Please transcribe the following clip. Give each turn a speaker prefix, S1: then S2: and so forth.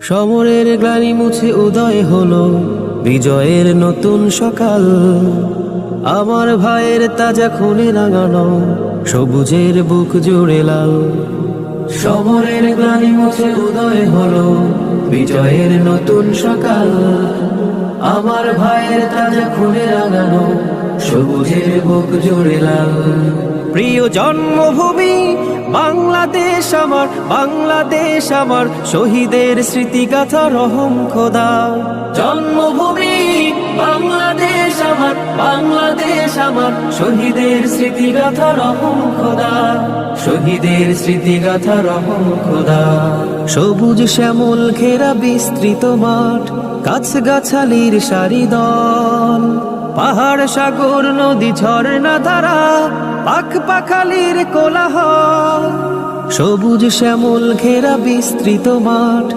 S1: সমরের গ্লানি মুছে উদয় হলো বিজয়ের নতুন সকাল। আমার ভাইয়ের তাজা খুনে রাঙানো সবুজের বুক জুড়ে লাল। সমরের গ্লানি মুছে উদয় হলো বিজয়ের নতুন সকাল। আমার ভাইয়ের তাজা খুনে রাঙানো সবুজের বুক জুড়ে লাল। প্রিয় জন্মভূমি বাংলাদেশ আমার, বাংলাদেশ আমার, শহীদের স্মৃতিগাথা রহম খোদা। জন্মভূমি বাংলাদেশ আমার, বাংলাদেশ আমার, শহীদের স্মৃতিগাথা রহম খোদা, শহীদের স্মৃতিগাথা রহম খোদা। সবুজ শ্যামল ঘেরা বিস্তৃত মাঠ, গাছগাছালির সারি দল, পাহাড় সাগর নদী ঝর্ণা ধারা, পাখ পাখালির কোলাহল। সবুজ শ্যামল ঘেরা বিস্তৃত মাঠ,